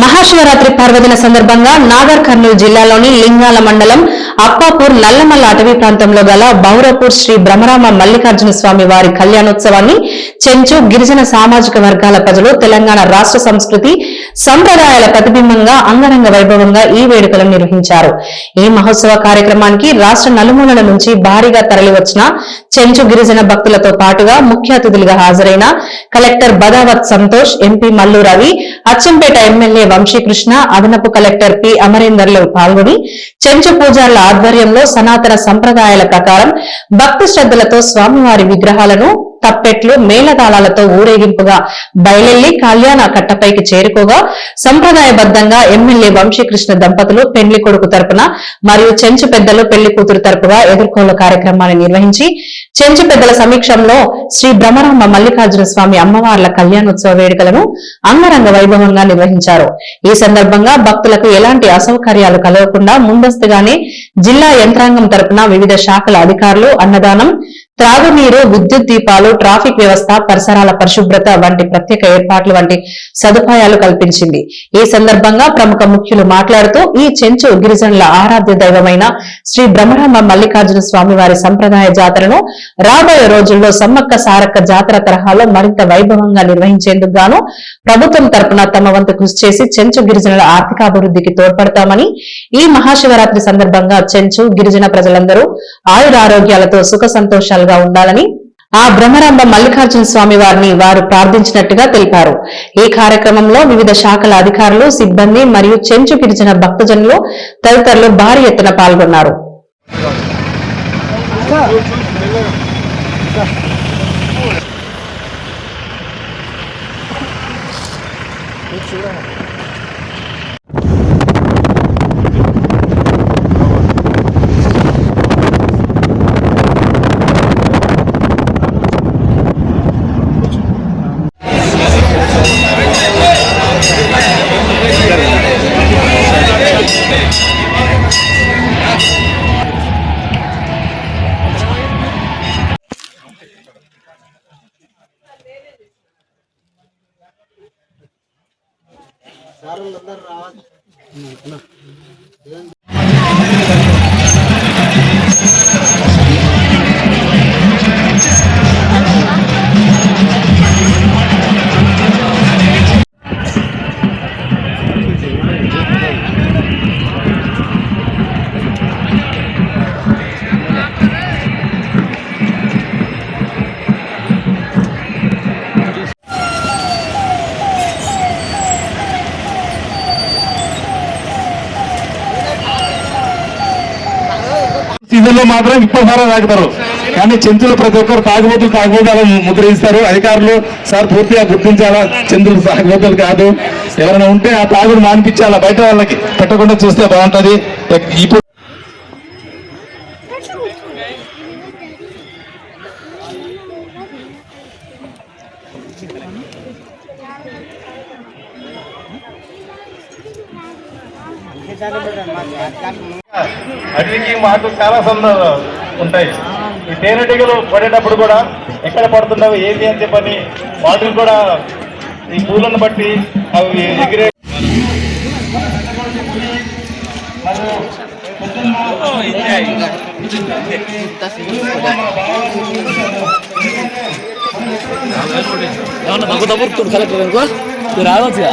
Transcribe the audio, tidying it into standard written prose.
మహాశివరాత్రి పర్వదిన సందర్భంగా నాగర్ కర్నూలు జిల్లాలోని లింగాల మండలం అప్పాపూర్ నల్లమల్ల అటవీ ప్రాంతంలో గల బౌరపూర్ శ్రీ బ్రహ్మరామ మల్లికార్జున స్వామి వారి కళ్యాణోత్సవాన్ని చెంచు గిరిజన సామాజిక వర్గాల ప్రజలు తెలంగాణ రాష్ట్ర సంస్కృతి సంప్రదాయాల ప్రతిబింబంగా అంగరంగ వైభవంగా ఈ వేడుకలను నిర్వహించారు. ఈ మహోత్సవ కార్యక్రమానికి రాష్ట్ర నలుమూలల నుంచి భారీగా తరలివచ్చిన చెంచు గిరిజన భక్తులతో పాటుగా ముఖ్య అతిథులుగా హాజరైన collector Badavath Santosh, MP Mallu Ravi, Achampet MLA Vamshikrishna, అదనపు కలెక్టర్ పి అమరేందర్లు పాల్గొని చెంచు పూజారుల ఆధ్వర్యంలో సనాతన సంప్రదాయాల ప్రకారం భక్తి శ్రద్ధలతో స్వామివారి విగ్రహాలను తప్పెట్లు మేళతాళాలతో ఊరేగింపుగా బయలెల్లి కళ్యాణ కట్టపైకి చేరుకోగా సంప్రదాయబద్దంగా ఎమ్మెల్యే వంశీకృష్ణ దంపతులు పెండ్లి కొడుకు తరపున మరియు చెంచు పెద్దలు పెళ్లి కూతురు తరపుగా ఎదుర్కోలు కార్యక్రమాన్ని నిర్వహించి చెంచు పెద్దల సమీక్షంలో శ్రీ బ్రహ్మరామ మల్లికార్జున స్వామి అమ్మవార్ల కళ్యాణోత్సవ వేడుకలను అంగరంగ వైభవంగా నిర్వహించారు. ఈ సందర్భంగా భక్తులకు ఎలాంటి అసౌకర్యాలు కలగకుండా ముందస్తుగానే జిల్లా యంత్రాంగం తరపున వివిధ శాఖల అధికారులు అన్నదానం, త్రాగునీరు, విద్యుత్ దీపాలు, ట్రాఫిక్ వ్యవస్థ, పరిసరాల పరిశుభ్రత వంటి ప్రత్యేక ఏర్పాట్లు వంటి సదుపాయాలు కల్పించింది. ఈ సందర్భంగా ప్రముఖ ముఖ్యులు మాట్లాడుతూ ఈ చెంచు గిరిజనుల ఆరాధ్య దైవమైన శ్రీ బ్రహ్మరామ మల్లికార్జున స్వామి వారి సంప్రదాయ జాతరను రాబోయే రోజుల్లో సమ్మక్క సారక్క జాతర తరహాలో మరింత వైభవంగా నిర్వహించేందుకు గాను ప్రభుత్వం తరపున తమ వంతు కృషి చేసి చెంచు గిరిజనుల ఆర్థికాభివృద్ధికి తోడ్పడతామని, ఈ మహాశివరాత్రి సందర్భంగా చెంచు గిరిజన ప్రజలందరూ ఆయురారోగ్యాలతో సుఖ సంతోషాలుగా ఉండాలని ఆ బ్రహ్మరాంబ మల్లికార్జున స్వామి వారిని వారు ప్రార్థించినట్టుగా తెలిపారు. ఈ కార్యక్రమంలో వివిధ శాఖల అధికారులు, సిబ్బంది మరియు చెంచు గిరిజన భక్తజనులు తదితరులు భారీ ఎత్తున పాల్గొన్నారు. సీజన్లో మాత్రం ఇప్పటిసారా తాగుతారు, కానీ చెంచులు ప్రతి ఒక్కరు తాగుబోతులు ముద్రిస్తారు. అధికారులు సార్ పూర్తిగా గుర్తించాలా, చెంచులు తాగుబోతులు కాదు, ఎవరైనా ఉంటే ఆ తాగుడు మానిపించాలా, బయట వాళ్ళకి పెట్టకుండా చూస్తే బాగుంటది. ఇప్పుడు అడవికి మాకు చాలా సంబంధాలు ఉంటాయి. ఈ తేనెటీగలు పడేటప్పుడు కూడా ఎక్కడ పడుతున్నావు ఏంటి అని చెప్పని వాటిని కూడా ఈ పూలను బట్టి అవి ఎగిరే కలెక్టర్ రావచ్చు.